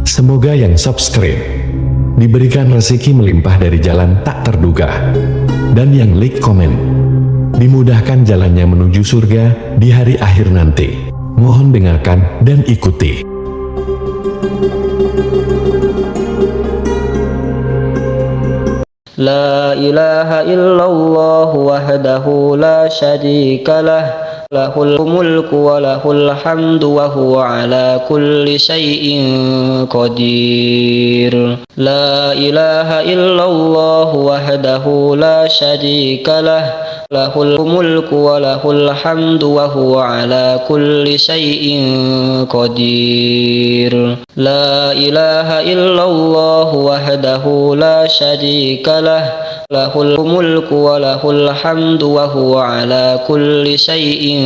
Semoga yang subscribe diberikan rezeki melimpah dari jalan tak terduga, dan yang like komen dimudahkan jalannya menuju surga di hari akhir nanti. Mohon dengarkan dan ikuti. La ilaha illallah wahdahu la syarika lah, lahul mulku wa lahul hamdu wa huwa ala kulli syai'in qadir. La ilaha illallah wahdahu la syarika lah, lahul mulku wa lahul hamdu wa huwa ala kulli syai'in qadir. La ilaha illallah wahdahu la syarika lah, lahul mulku wa lahul hamdu wa huwa ala kulli syai'in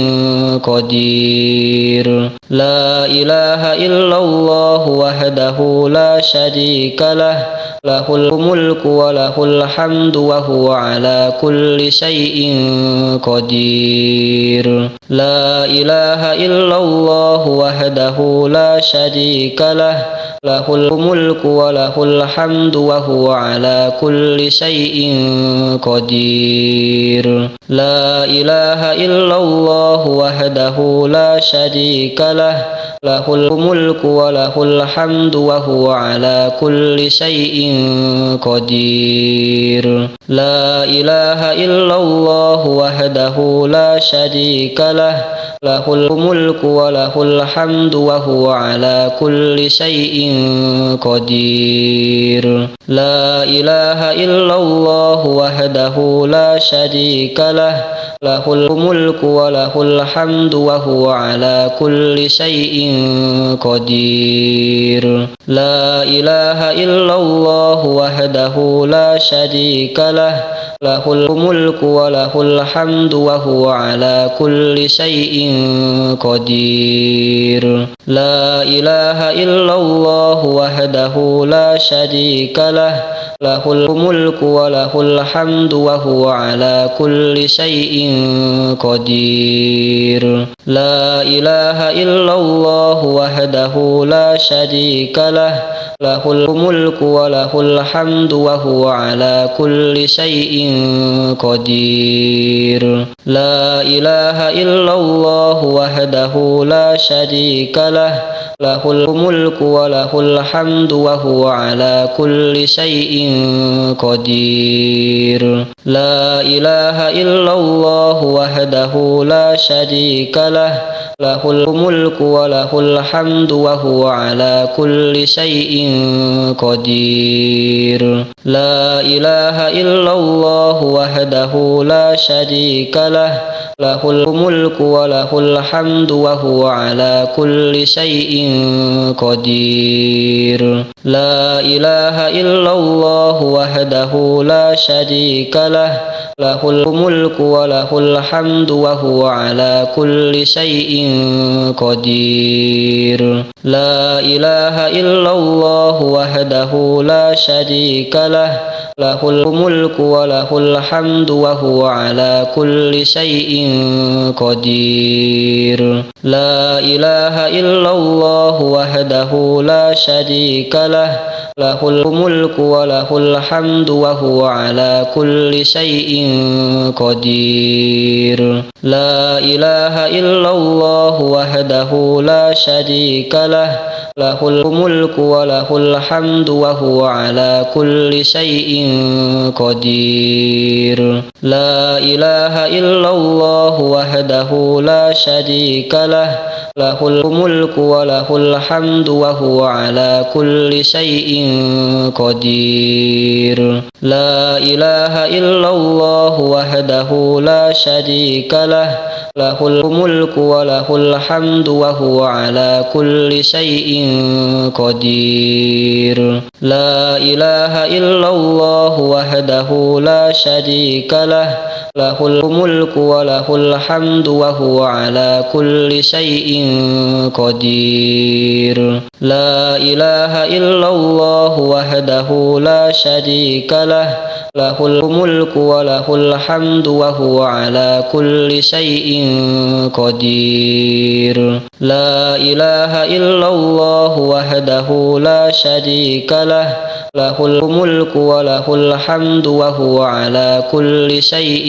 qadir. La ilaha illallah wahdahu la syarika lah, lahul mulku wa lahul hamdu wa huwa ala kulli syai'in qadir. La ilaha illallah wahdahu la syarika lah, lahul mulku wa lahul hamdu wa huwa ala kulli syai'in qadir. La ilaha illallah wahdahu la syarika lah, lahul mulku wa lahul hamdu wa huwa ala kulli syai'in qadir. La ilaha illallah wahdahu la syarika lah, lahul mulku wa lahul hamdu wa huwa ala kulli syai'in qadir. La ilaha illallah wahdahu la syarika lah, lahul mulku wa lahul hamdu wa huwa ala kulli syai'in qadir. La ilaha illallah wahdahu la syarika lah, lahul mulku wa lahul hamdu wa huwa ala kulli syai'in qadir. La ilaha illallah wahdahu la syarika lah, lahul mulku wa lahul hamdu wa huwa ala kulli syai'in qadir. La ilaha illallah wahdahu la syarika lah, lahul mulku wa lahul hamdu wa huwa ala kulli syai'in qadir. La ilaha illallah wahdahu la syarika lah, lahul mulku wa lahul hamdu wa huwa ala kulli syai'in qadir. La ilaha illallah wahdahu la syarika lah, lahul mulku wa lahul hamdu wa huwa ala kulli syai'in qadir. La ilaha illallah wahdahu la syarika lah, lahul mulku wa lahul hamdu wa huwa ala kulli syai'in qadir. La ilaha illallah wahdahu la syarika lah, lahul mulku wa lahul hamdu wa huwa ala kulli syai'in qadir. La ilaha illallah wahdahu la syarika lah, lahul mulku wa lahul hamdu wa huwa ala kulli syai'in qadir. La ilaha illallah wahdahu la syarika lah, lahul mulku wa lahul hamdu wa huwa ala kulli syai'in qadir. La ilaha illallah wahdahu la syarika lah, lahul mulku wa lahul hamdu wa huwa ala kulli syai'in qadir. La ilaha illallah wahdahu la syarika lah, lahul mulku wa lahul hamdu wa huwa ala kulli syai'in qadir. La ilaha illallah wahdahu la syarika lah, lahul mulku wa lahul hamdu wa huwa ala kulli syai'in qadir. La ilaha illallah wahdahu la syarika lah, lahul mulku wa lahul hamdu wa huwa ala kulli syai'in قدير لا إله إلا الله وحده لا شريك له له الملك وله الحمد وهو على كل شيء قدير لا إله إلا الله وحده لا شريك له له الملك وله الحمد وهو على كل شيء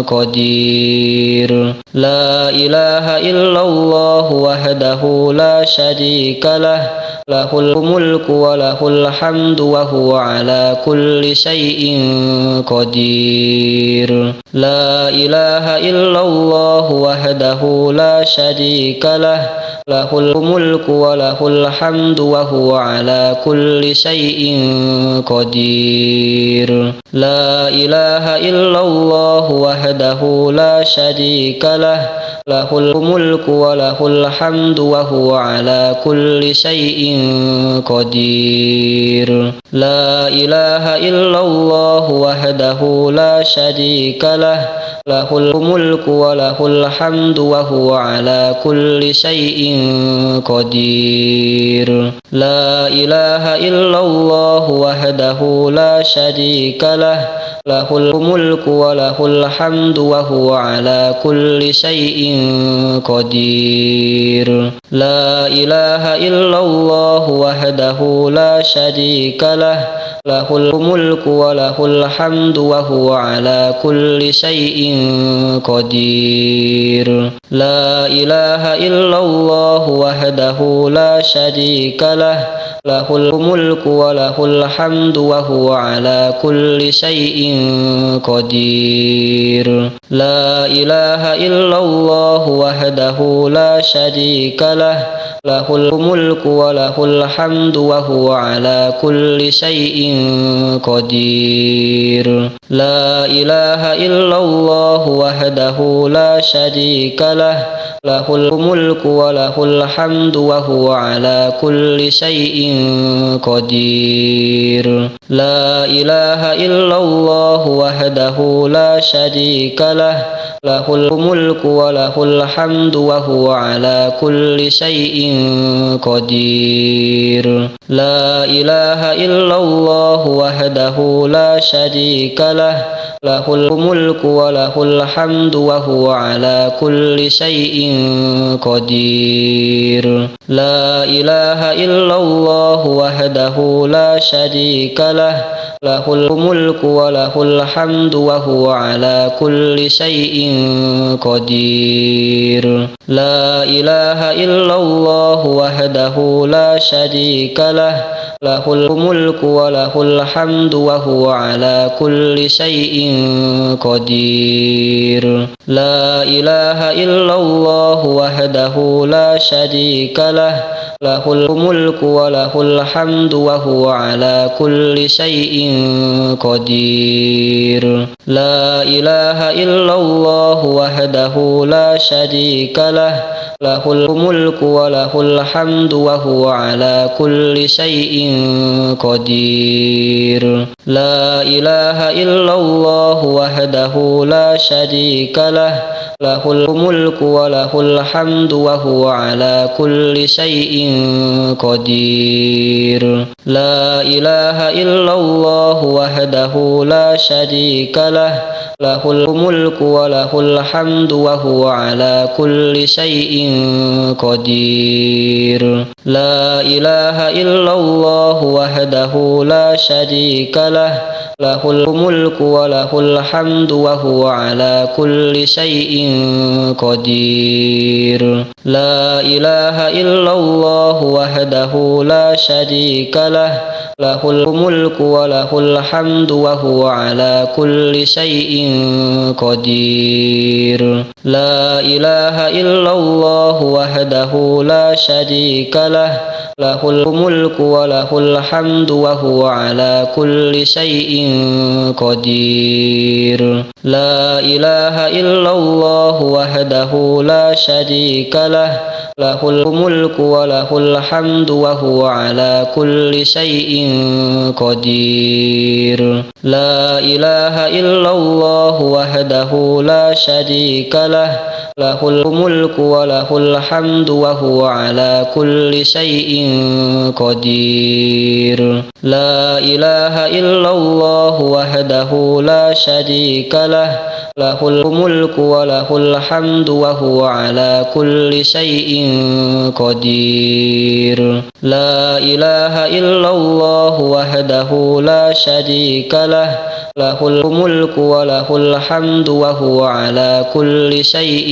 قدير لا إله إلا الله وحده لا شريك له له الملك وله الحمد وهو على كل شيء قدير لا إله إلا الله وحده لا شريك له له الملك وله الحمد وهو على كل شيء قدير لا إله إلا الله وحده لا شريك له له الملك وله الحمد وهو على كل شيء قدير لا إله إلا الله وحده لا شريك له له الملك وله الحمد وهو على كل شيء قدير لا إله إلا الله وحده لا شريك له له الملك وله الحمد وهو على كل شيء قدير لا إله إلا الله وحده لا شريك له له الملك وله الحمد وهو على كل شيء قدير لا إله إلا الله وحده لا شريك له له الملك وله الحمد وهو على كل شيء قدير لا إله إلا الله وحده لا شريك له له الملك وله الحمد وهو على كل شيء قدير لا إله إلا الله وحده لا شريك له له الملك وله الحمد وهو على كل شيء قدير لا إله إلا الله وحده لا شريك له له الملك وله الحمد وهو على كل شيء قدير لا إله إلا الله وحده لا شريك له له الملك وله الحمد وهو على كل شيء قدير لا إله إلا الله وحده لا شريك له له الملك وله الحمد وهو على كل شيء قدير لا إله إلا الله وحده لا شريك له له الملك وله الحمد وهو على كل شيء قدير لا إله إلا الله وحده لا شريك له له الملك وله الحمد وهو على كل شيء قدير لا إله إلا الله وحده لا شريك له له الملك وله الحمد وهو على كل شيء قدير لا إله إلا الله وحده لا شريك له له الملك وله الحمد وهو على كل شيء قدير لا إله إلا الله وحده لا شريك له له الملك وله الحمد وهو على كل شيء قدير لا إله إلا الله وحده لا شريك له له الملك وله الحمد وهو على كل شيء قدير لا إله إلا الله وحده لا شريك له له الملك وله الحمد وهو على كل شيء قدير لا إله إلا الله وحده لا شريك له له الملك وله الحمد وهو على كل شيء قدير لا إله إلا الله وحده لا شريك له له الملك وله الحمد وهو على كل شيء قدير لا إله إلا الله وحده لا شريك له له الملك وله الحمد وهو على كل شيء قدير لا إله إلا الله وحده لا شريك له له الملك وله الحمد وهو على كل شيء قدير لا إله إلا الله وحده لا شريك له له الملك وله الحمد وهو على كل شيء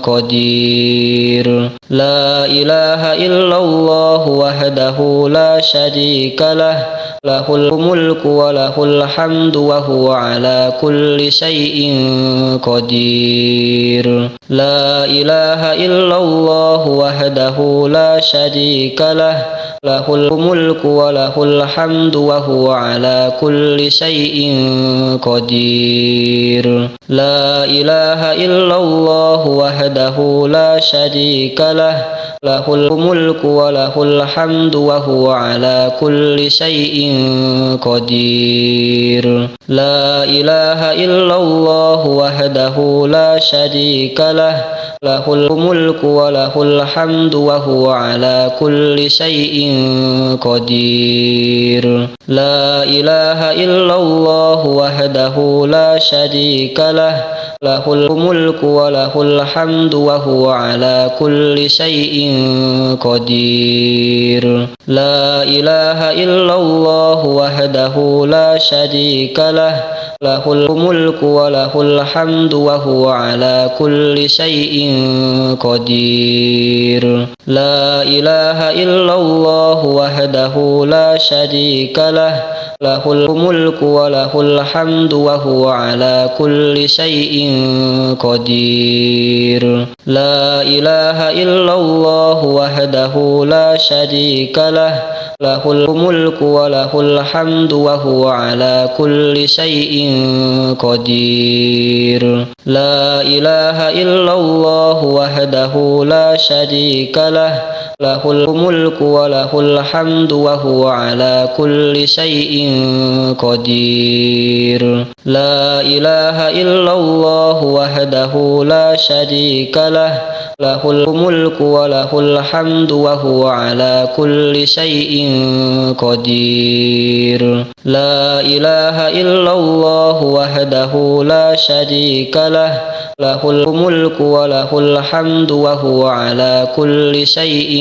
قدير لا إله إلا الله وحده لا شريك له له الملك وله الحمد وهو على كل شيء قدير لا إله إلا الله وحده لا شريك له له الملك وله الحمد وهو على كل شيء قدير لا إله إلا الله وحده لا شريك له له الملك وله الحمد وهو على كل شيء قدير لا إله إلا الله وحده لا شريك له له الملك وله الحمد وهو على كل شيء قدير لا إله إلا الله وحده لا شريك له له الملك وله الحمد وهو على كل شيء قدير لا إله إلا الله وحده لا شريك له له الملك وله الحمد وهو على كل شيء قدير لا إله إلا الله وحده لا شريك له له الملك وله الحمد وهو على كل شيء قدير لا إله إلا الله وحده لا شريك له له الملك وله الحمد وهو على كل شيء قدير لا إله إلا الله وحده لا شريك له له الملك وله الحمد وهو على كل شيء قدير لا إله إلا الله وحده لا شريك له له الملك وله الحمد وهو على كل شيء قدير لا إله إلا الله وحده لا شريك له له الملك وله الحمد وهو على كل شيء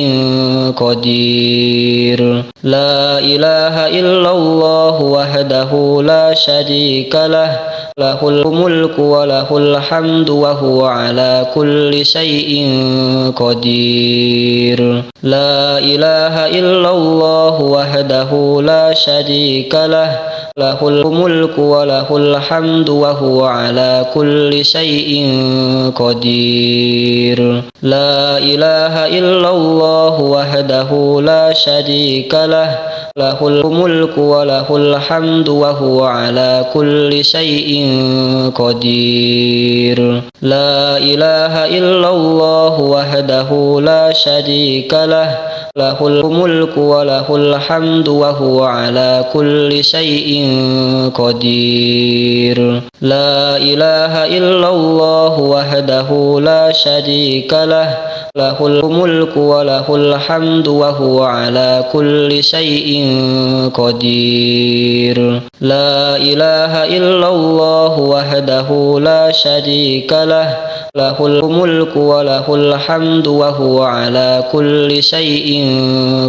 قدير لا إله إلا الله وحده لا شريك له له الملك وله الحمد وهو على كل شيء قدير لا إله إلا الله وحده لا شريك له له الملك وله الحمد وهو على كل شيء قدير لا إله إلا الله وحده لا شريك له له الملك وله الحمد وهو على كل شيء قدير لا إله إلا الله وحده لا شريك له له الملك وله الحمد وهو على كل شيء قدير لا إله إلا الله وحده لا شريك له له الملك وله الحمد وهو على كل شيء قدير لا إله إلا الله وحده لا شريك له له الملك وله الحمد وهو على كل شيء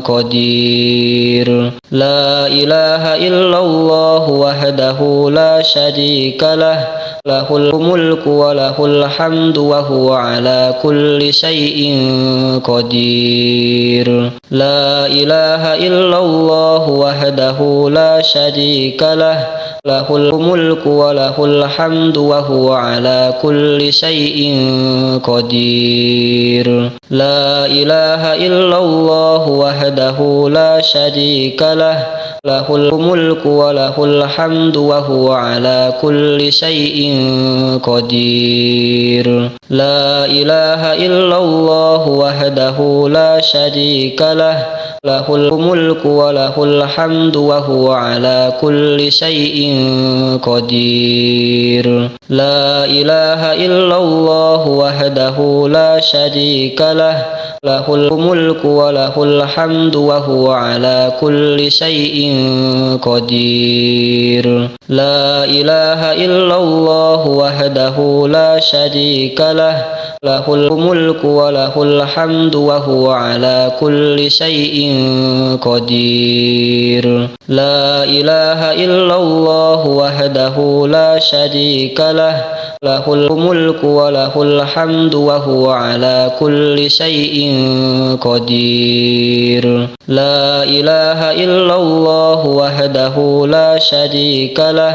قدير لا إله إلا الله وحده لا شريك له lahul mulku wa lahul hamdu wa huwa ala kulli syai'in qadir. La ilaha illallah wahdahu la syarika lah, lahul mulku wa lahul hamdu wa huwa ala kulli syai'in qadir. La ilaha illallah wahdahu la syarika lah, lahul mulku wa lahul hamdu wa huwa ala kulli syai'in qadir. La ilaha illallah wahdahu la syarika lah, lahul mulku wa lahul hamdu wa huwa ala kulli syai'in qadir. La ilaha illallah wahdahu la syarika lah, lahul mulku wa lahul hamdu wa huwa ala kulli syai'in qadir. La ilaha illallah wahdahu la syarika lah, lahul mulku wa lahul hamdu wa huwa ala kulli syai'in qadir. La ilaha illallah wahdahu la syarika lah, lahul mulku wa lahul hamdu wa huwa ala kulli syai'in qadir. La ilaha illallah wahdahu la syarika lah,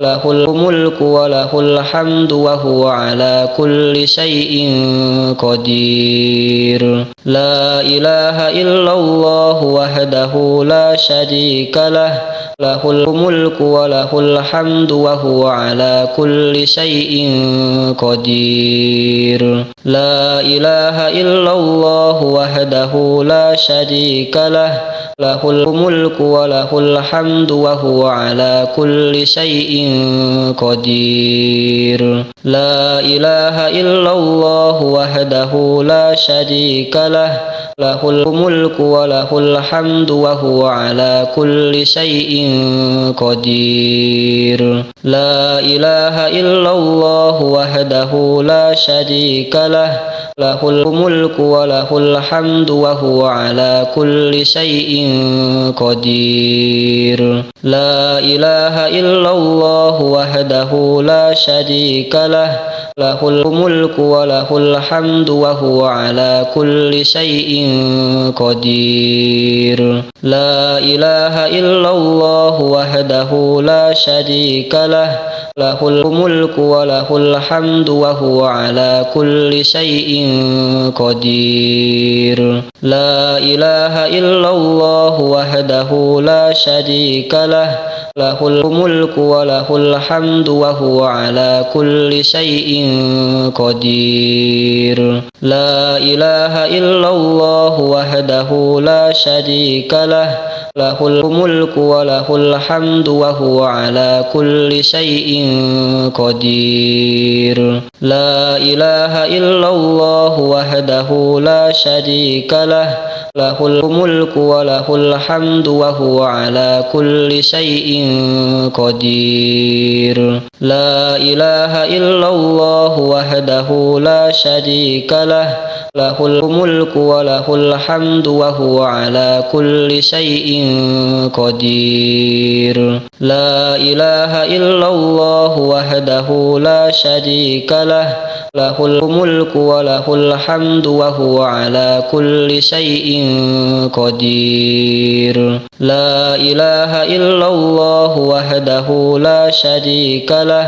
lahul mulku wa lahul hamdu wa huwa ala kulli syai'in qadir. La ilaha illallah wahdahu la syarika lah, lahul mulku wa lahul hamdu wa huwa ala kulli syai'in qadir. La ilaha illallah wahdahu la syarika lah, lahul mulku wa lahul hamdu wa huwa ala kulli syai'in qadir. La ilaha illallah wahdahu la syarika lah, lahul mulku wa lahul hamdu wa huwa ala kulli syai'in qadir. La ilaha illallah wahdahu la syarika lah, lahul mulku wa lahul hamdu wa huwa ala kulli syai'in qadir. La ilaha illallah wahdahu la syarika lah, lahul mulku wa lahul hamdu wa huwa ala kulli syai'in qadir. La ilaha illallah wahdahu la syarika lah, lahul mulku wa lahul hamdu wa huwa ala kulli syai'in qadir. La ilaha illallah wahdahu la syarika lah, lahul mulku wa lahul hamdu wa huwa ala kulli syai'in qadir. La ilaha illallah wahdahu la syarika lah, lahul mulku wa lahul hamdu wa huwa ala kulli syai'in qadir. La ilaha illallah wahdahu la syarika lah, lahul mulku wa lahul hamdu wa huwa ala kulli syai'in qadir. La ilaha illallah wahdahu la syarika lah, lahul mulku wa lahul hamdu wa huwa ala kulli syai'in qadir. La ilaha illallah wahdahu la syarika lah, lahul mulku wa lahul hamdu wa huwa ala kulli syai'in qadir. La ilaha illallah wahdahu la syarika lah,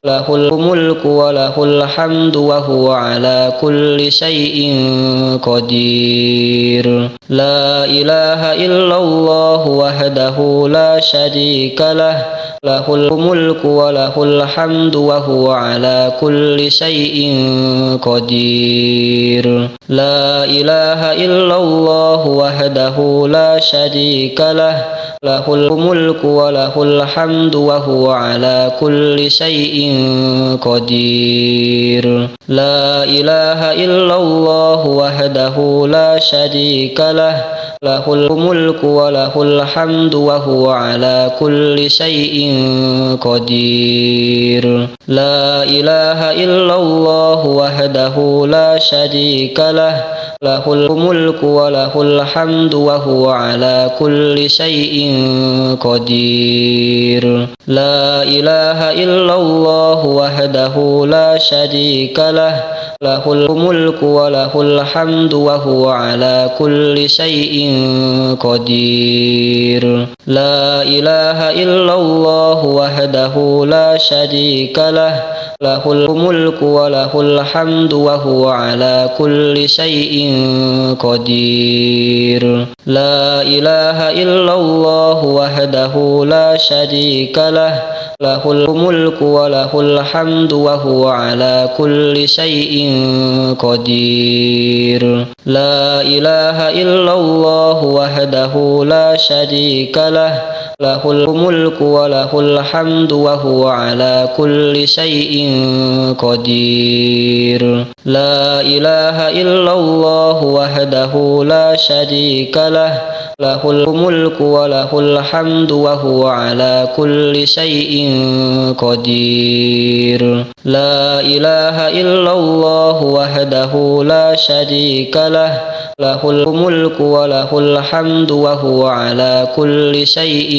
lahul mulku wa lahul hamdu wa huwa ala kulli syai'in qadir. La ilaha illallah wahdahu la syarika lah, lahul mulku wa lahul hamdu wa huwa ala kulli syai'in qadir. La ilaha illallah wahdahu la syarika lah, lahul mulku wa lahul hamdu wa huwa ala kulli syai'in qadir. La ilaha illallah wahdahu la syarika lah, lahul mulku wa lahul hamdu wa huwa ala kulli syai'in qadir. La ilaha illallah wahdahu la syarika lah, له الملك وله الحمد وهو على كل شيء قدير. لا إله إلا الله وحده لا شريك له، له الملك وله الحمد وهو على كل شيء قدير. لا إله إلا الله وحده لا شريك له، له الملك وله الحمد وهو على كل شيء قدير. لا إله إلا الله وحده لا شريك له، له الملك وله الحمد وهو على كل شيء قدير. لا إله إلا الله وحده لا شريك له، له الملك وله الحمد وهو على كل شيء قدير. لا إله إلا الله وحده لا شريك له، له الملك وله الحمد وهو على كل شيء قدير. لا إله إلا الله وحده لا شريك له، له الملك وله الحمد وهو على كل شيء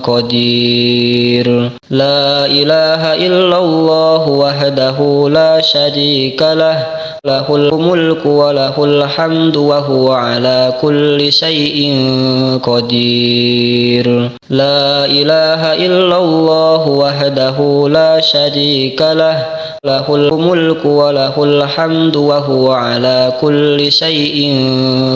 قدير. لا إله إلا الله وحده لا شريك له، له الملك وله الحمد وهو على كل شيء قدير. لا إله إلا الله وحده لا شريك له، له الملك وله الحمد وهو على كل شيء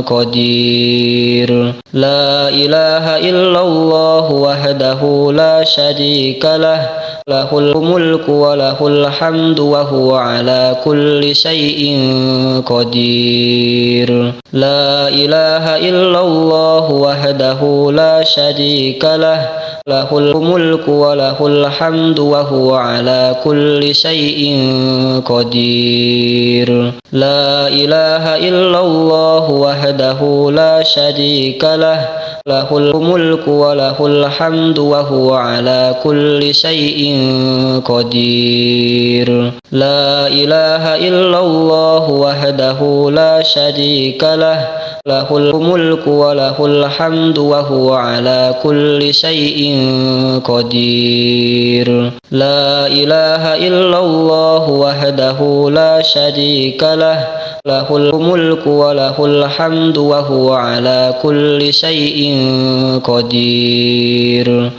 قدير. لا إله إلا الله وحده لا شريك له، له الملك وله الحمد وهو على كل شيء قدير. لا إله إلا الله وحده لا شريك له، له الملك وله الحمد وهو على كل شيء قدير. لا إله إلا الله وحده لا شريك له، له الملك وله الحمد وهو على كل شيء قدير. لا إله إلا الله وحده لا شريك له، له الملك وله الحمد وهو على كل شيء قدير. لا إله إلا الله وحده لا شريك له، له الملك وله الحمد وهو على كل شيء قدير.